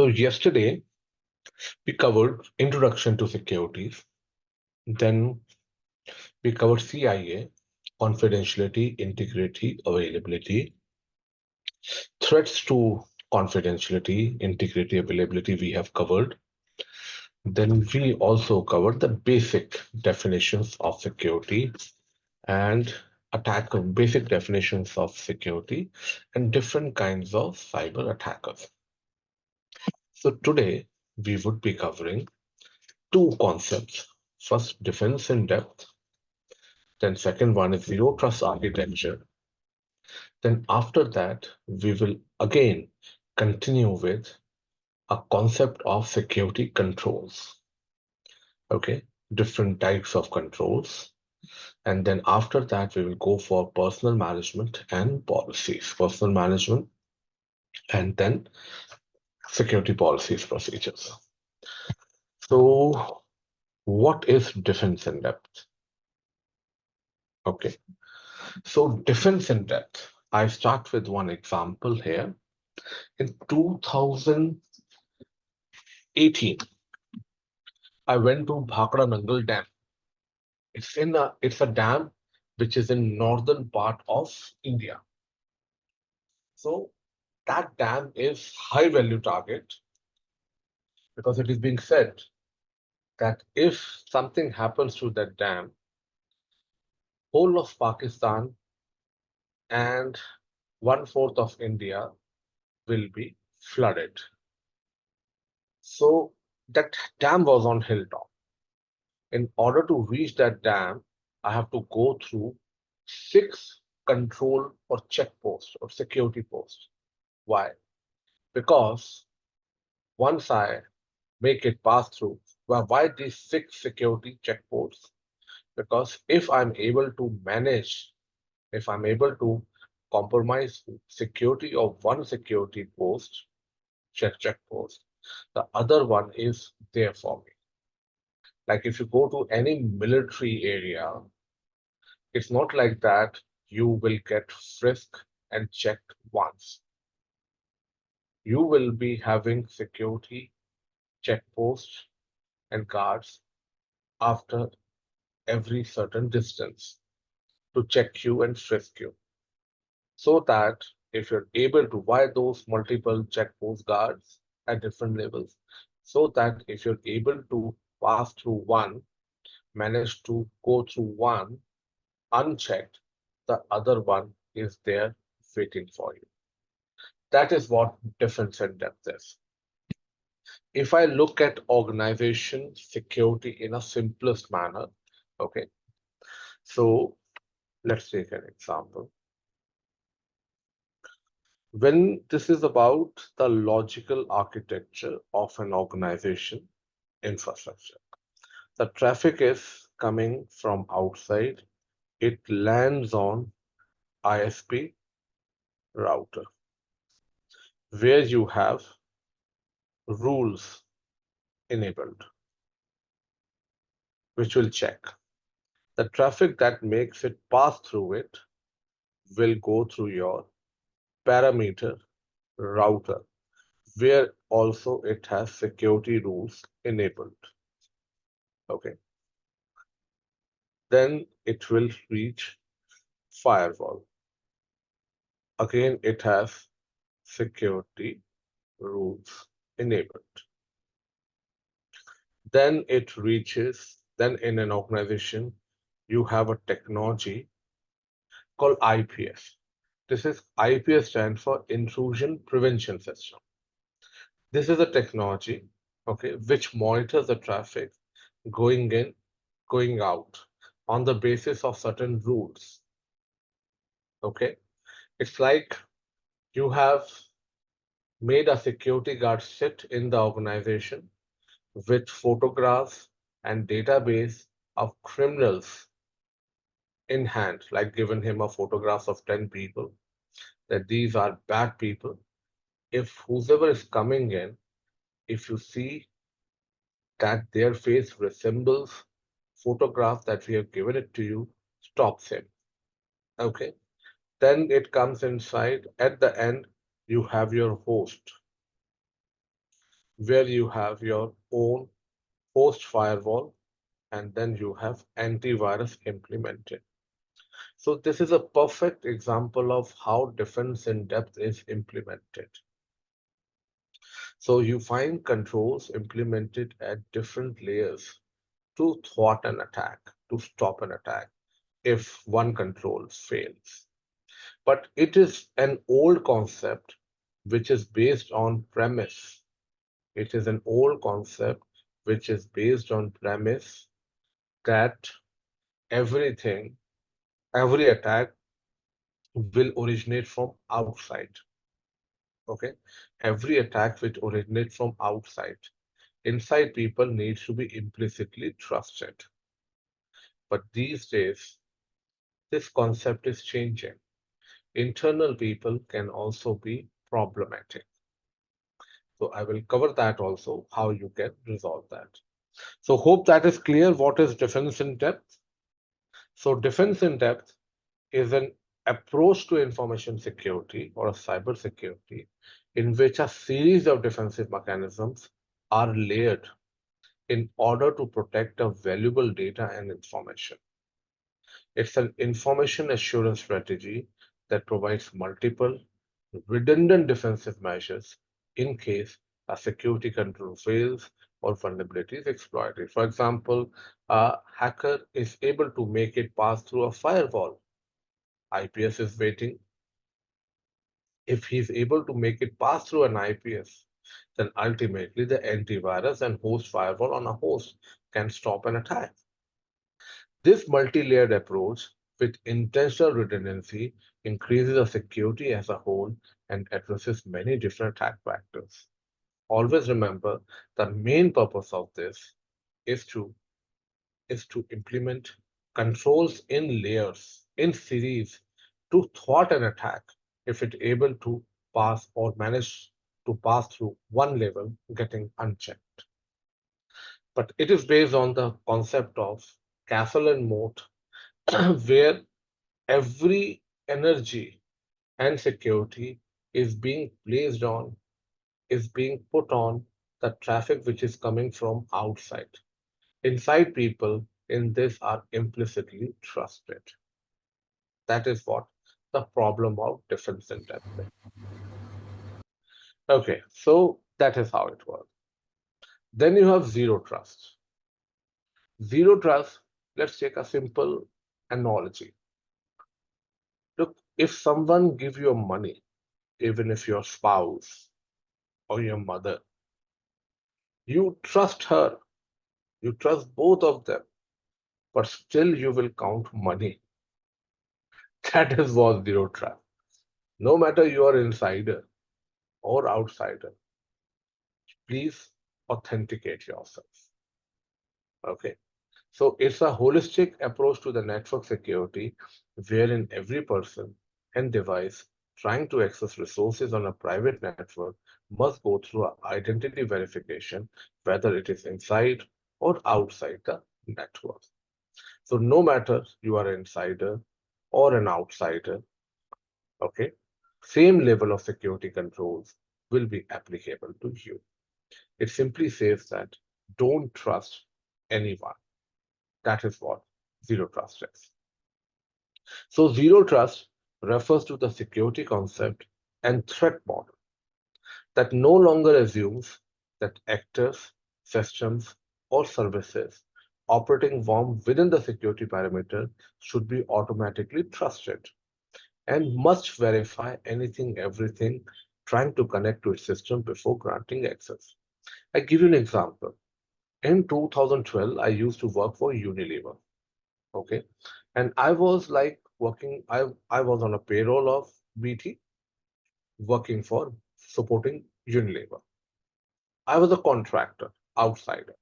So yesterday we covered introduction to securities. Then we covered CIA, confidentiality, integrity, availability, threats to confidentiality, integrity, availability we have covered. Then we also covered the basic definitions of security and basic definitions of security and different kinds of cyber attackers. So today we would be covering two concepts. First, defense in depth. Then second one is zero trust architecture. Then after that, we will again continue with a concept of security controls. Okay, different types of controls. And then after that, we will go for personal management and policies, personal management, and then security policies procedures. So what is defense in depth? Okay, so defense in depth. I start with one example here. In 2018, I went to Bhakra Nangal Dam. It's a dam which is in northern part of India. So that dam is high value target because it is being said that if something happens to that dam, whole of Pakistan and 1/4 of India will be flooded. So that dam was on hilltop. In order to reach that dam, I have to go through 6 control or checkposts or security posts. Why? Because once I make it pass through, well, why these 6 security checkposts? Because if I'm able to manage, if I'm able to compromise security of one security post, checkpost, the other one is there for me. Like if you go to any military area, it's not like that you will get frisked and checked once. You will be having security checkposts and guards after every certain distance to check you and frisk you. So that if you're able to, why those multiple checkpost guards at different levels? So that if you're able to pass through one, manage to go through one unchecked, the other one is there waiting for you. That is what defense in depth is. If I look at organization security in a simplest manner, okay, so let's take an example. When this is about the logical architecture of an organization infrastructure, the traffic is coming from outside, it lands on ISP router, where you have rules enabled, which will check. The traffic that makes it pass through it will go through your parameter router, where also it has security rules enabled. Okay. Then it will reach firewall. Again, it has security rules enabled. Then it reaches, then in an organization, you have a technology called IPS. This is IPS stands for Intrusion Prevention System. This is a technology, okay, which monitors the traffic going in, going out on the basis of certain rules. Okay, it's like you have made a security guard sit in the organization with photographs and database of criminals in hand, like given him a photograph of 10 people, that these are bad people. If whoever is coming in, if you see that their face resembles photograph that we have given it to you, stops him. Okay. Then it comes inside. At the end, you have your host. where you have your own host firewall and then you have antivirus implemented. So this is a perfect example of how defense in depth is implemented. So you find controls implemented at different layers to thwart an attack, to stop an attack if one control fails. But it is an old concept which is based on premise. It is an old concept which is based on premise that everything, every attack will originate from outside. Okay, every attack which originates from outside. Inside people needs to be implicitly trusted. But these days, this concept is changing. Internal people can also be problematic. So I will cover that also, how you can resolve that. So hope that is clear what is defense in depth. So defense in depth is an approach to information security or a cyber security in which a series of defensive mechanisms are layered in order to protect a valuable data and information. It's an information assurance strategy that provides multiple redundant defensive measures in case a security control fails or vulnerability is exploited. For example, a hacker is able to make it pass through a firewall. IPS is waiting. If he's able to make it pass through an IPS, then ultimately the antivirus and host firewall on a host can stop an attack. This multi-layered approach with intentional redundancy increases the security as a whole and addresses many different attack vectors. Always remember the main purpose of this is to implement controls in layers, in series, to thwart an attack if it able to pass or manage to pass through one level getting unchecked. But it is based on the concept of castle and moat, where every energy and security is being placed on, is being put on the traffic which is coming from outside. Inside people in this are implicitly trusted. That is what the problem of defense in depth is. Okay, so that is how it works. Then you have zero trust. Zero trust, let's take a simple analogy. Look, if someone give you money, even if your spouse or your mother, you trust her, you trust both of them, but still you will count money. That is what zero trust. No matter you are insider or outsider, please authenticate yourself. Okay. So it's a holistic approach to the network security wherein every person and device trying to access resources on a private network must go through an identity verification, whether it is inside or outside the network. So no matter you are an insider or an outsider, okay, same level of security controls will be applicable to you. It simply says that don't trust anyone. That is what zero trust is. So zero trust refers to the security concept and threat model that no longer assumes that actors, systems, or services operating within the security parameter should be automatically trusted and must verify anything, everything trying to connect to its system before granting access. I give you an example. In 2012, I used to work for Unilever. Okay. And I was like working, I was on a payroll of BT working for supporting Unilever. I was a contractor, outsider.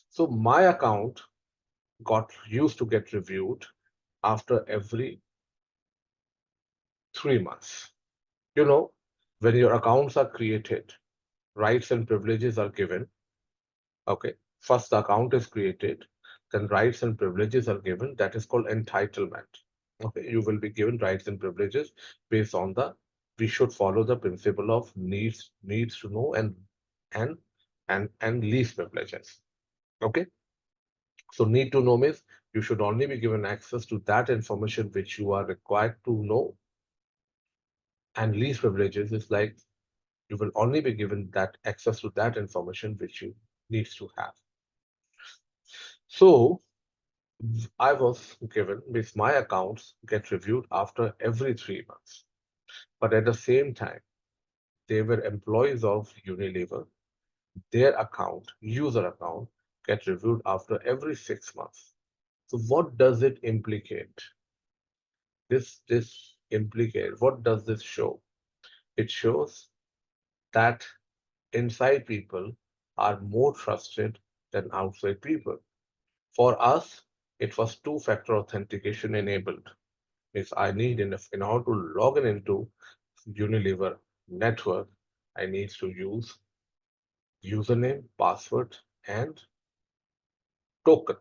So my account got used to get reviewed after every 3 months. You know, when your accounts are created, rights and privileges are given. Okay. First, the account is created, then rights and privileges are given. That is called entitlement. Okay. You will be given rights and privileges based on the, we should follow the principle of needs to know and and least privileges. Okay, so need to know means you should only be given access to that information which you are required to know, and least privileges is like you will only be given that access to that information which you needs to have. So I was given with my accounts get reviewed after every 3 months, but at the same time they were employees of Unilever. Their account, user account, get reviewed after every 6 months. So what does it implicate? This implicate, what does this show? It shows that inside people are more trusted than outside people. For us, it was two-factor authentication enabled. Means I need in order to log in into Unilever network, I need to use username, password, and token.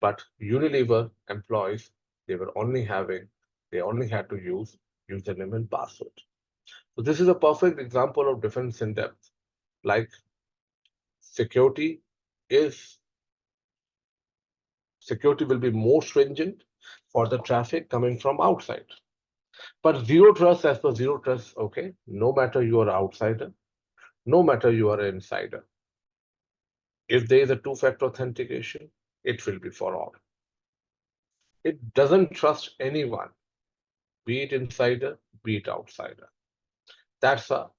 But Unilever employees, they were only having, they only had to use username and password. So this is a perfect example of difference in depth. Like security is security will be more stringent for the traffic coming from outside. But zero trust, as per zero trust, okay, no matter you are outsider, no matter you are an insider, if there is a two-factor authentication, it will be for all. It doesn't trust anyone, be it insider, be it outsider. That's a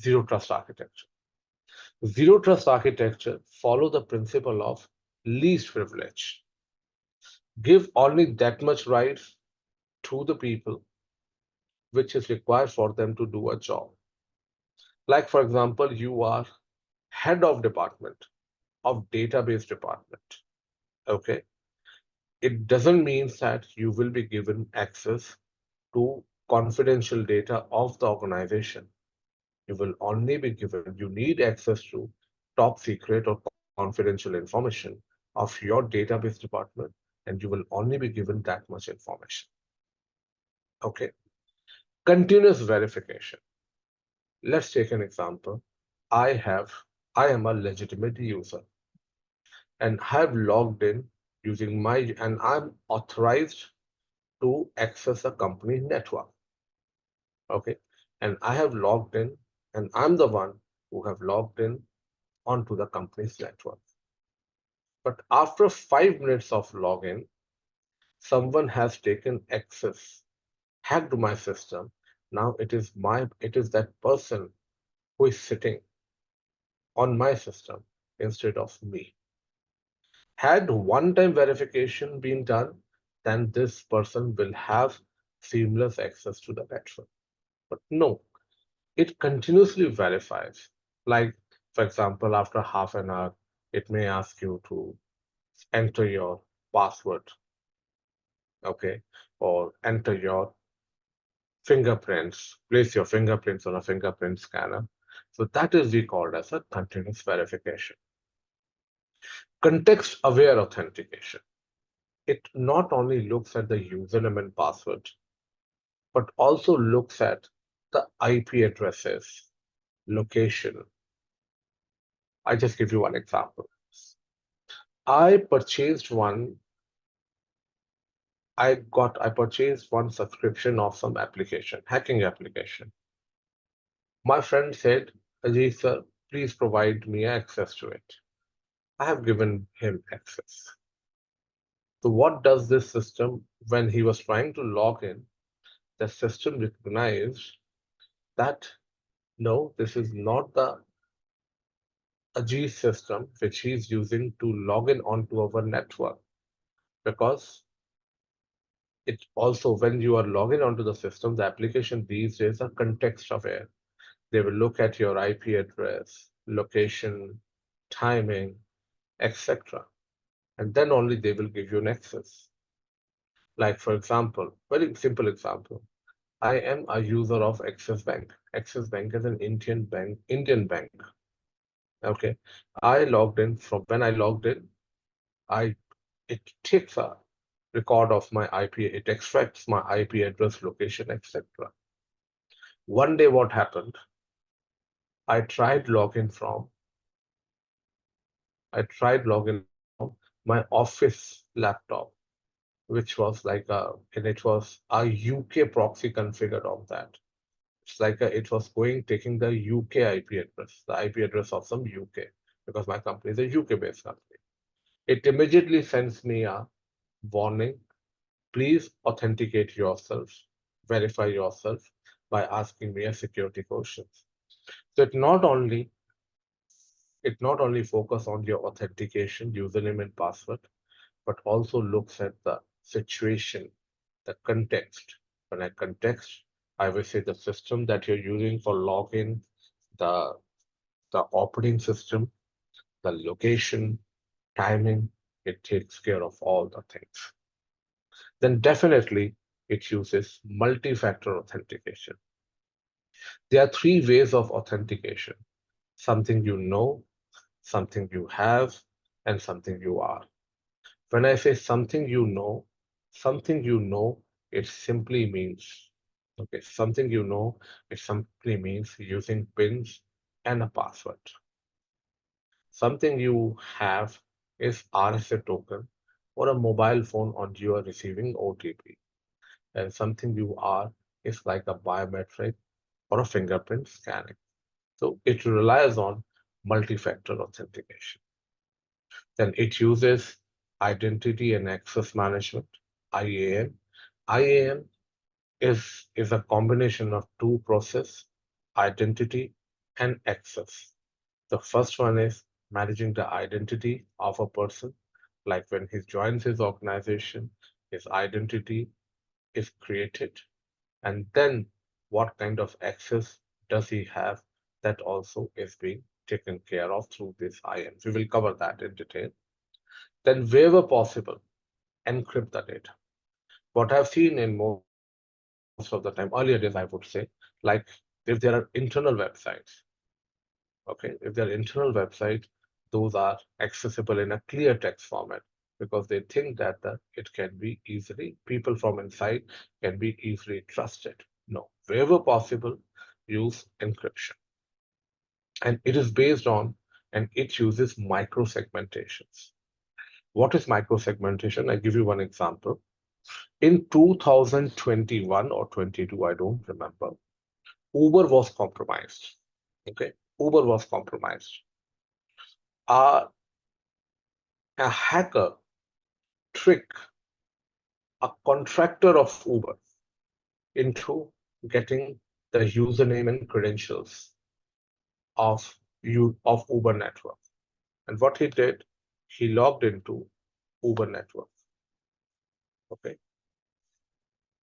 zero trust architecture. Zero trust architecture follow the principle of least privilege. Give only that much rights to the people which is required for them to do a job. Like for example, you are head of department of database department. Okay. It doesn't mean that you will be given access to confidential data of the organization. You will only be given, you need access to top secret or confidential information of your database department, and you will only be given that much information. Okay. Continuous verification. Let's take an example. I have, I am a legitimate user and have logged in using and I'm authorized to access a company network. Okay. And I have logged in and I'm the one who have logged in onto the company's network. But after 5 minutes of login, someone has taken access, hacked my system. Now it is that person who is sitting on my system instead of me. Had one-time verification been done, then this person will have seamless access to the network. But no, it continuously verifies. Like, for example, after half an hour, it may ask you to enter your password, okay, or enter your fingerprints, place your fingerprints on a fingerprint scanner. So that is we called as a continuous verification. Context-aware authentication. It not only looks at the username and password, but also looks at the IP addresses, location. I just give you one example. I purchased one, I purchased one subscription of some application, hacking application. My friend said, Ajay sir, please provide me access to it. I have given him access. So what does this system, when he was trying to log in, the system recognized that no, this is not the Ajay system which he is using to log in onto our network, because it also, when you are logging onto the system, the application these days are context aware. They will look at your IP address, location, timing, etc. And then only they will give you an access. Like for example, very simple example. I am a user of Axis Bank. Axis Bank is an Indian bank, Indian bank. Okay. I logged in. From when I logged in, I it takes a record of my IP, it extracts my IP address, location, etc. One day what happened? I tried login from I tried login from my office laptop, which was like and it was a UK proxy configured on that. It's like it was taking the UK IP address, the IP address of some UK, because my company is a UK-based company. It immediately sends me a warning. Please authenticate yourself, verify yourself by asking me a security questions. So it not only focus on your authentication, username and password, but also looks at the situation, the context. When I context, I will say the system that you're using for login, the the operating system, the location, timing, it takes care of all the things. Then definitely it uses multi-factor authentication. There are three ways of authentication: something you know, something you have, and something you are. When I say something you know, it simply means, okay, something you know, it simply means using pins and a password. Something you have is RSA token or a mobile phone on you are receiving OTP. And something you are is like a biometric or a fingerprint scanning. So it relies on multi-factor authentication. Then it uses identity and access management, IAM. IAM is a combination of two process, identity and access. The first one is managing the identity of a person, like when he joins his organization, his identity is created, and then what kind of access does he have, that also is being taken care of through this IAM. We will cover that in detail. Then wherever possible, encrypt the data. What I've seen in most of the time, earlier days, I would say, like if there are internal websites, okay, if there are internal websites, those are accessible in a clear text format because they think that it can be easily, people from inside can be easily trusted. No, wherever possible, use encryption. And it is based on, and it uses micro-segmentations. What is micro-segmentation? I give you one example. In 2021 or 22, I don't remember, Uber was compromised. Okay, Uber was compromised. Uh, a hacker tricked a contractor of Uber into getting the username and credentials of of Uber network. And what he did, he logged into Uber network. Okay,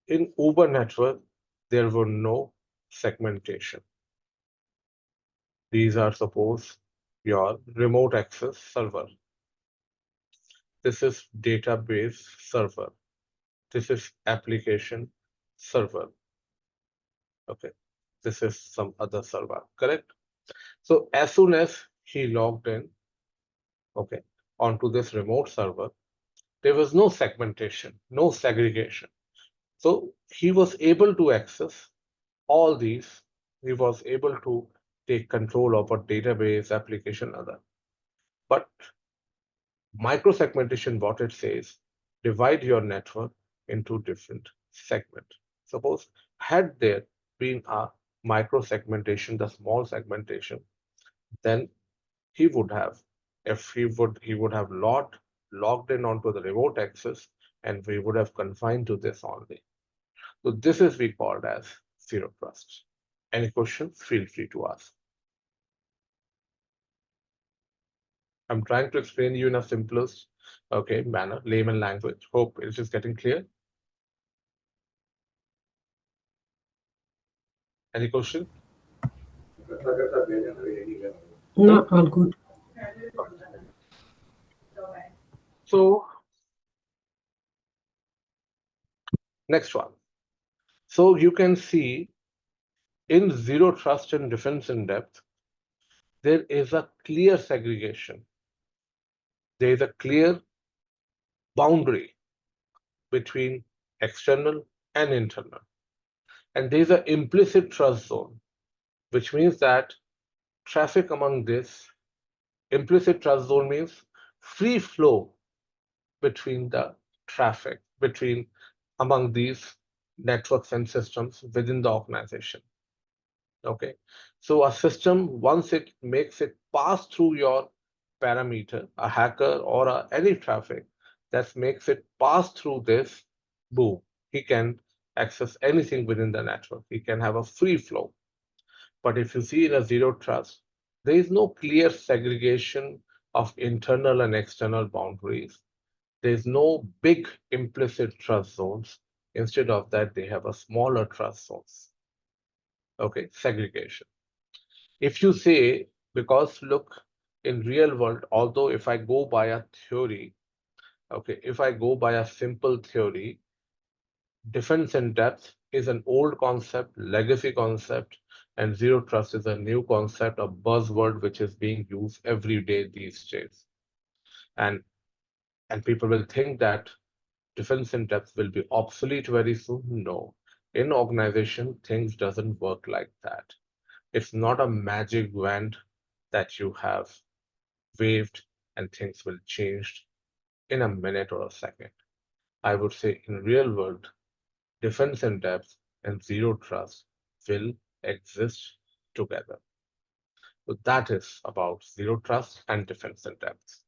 in Uber network, there were no segmentation. These are suppose your remote access server. This is database server. This is application server. Okay. This is some other server, correct? So as soon as he logged in, okay, onto this remote server, there was no segmentation, no segregation. So he was able to access all these. He was able to take control of a database application other. But micro-segmentation, what it says, divide your network into different segments. Suppose had there been a micro-segmentation, the small segmentation, then he would have, if he would have logged in onto the remote access, and we would have confined to this only. So this is we called as zero trust. Any questions? Feel free to ask. I'm trying to explain you in a simplest, okay, manner, layman language. Hope it is getting clear. Any question? Hmm? No, all good. Okay. So next one. So you can see in zero trust and defense in depth, there is a clear segregation. There is a clear boundary between external and internal. And there is an implicit trust zone, which means that traffic among this implicit trust zone means free flow between the traffic between among these networks and systems within the organization. Okay, so a system, once it makes it pass through your parameter, a hacker or any traffic that makes it pass through this, boom, he can access anything within the network. He can have a free flow. But if you see in a zero trust, there is no clear segregation of internal and external boundaries. There is no big implicit trust zones. Instead of that, they have a smaller trust zones. Okay, segregation. If you say, because look, in real world, although if I go by a theory, okay, if I go by a simple theory, defense in depth is an old concept, legacy concept, and zero trust is a new concept, a buzzword which is being used every day these days. And and people will think that defense in depth will be obsolete very soon. No. In organization, things doesn't work like that. It's not a magic wand that you have waved and things will change in a minute or a second. I would say in real world, defense in depth and zero trust will exist together. So that is about zero trust and defense in depth.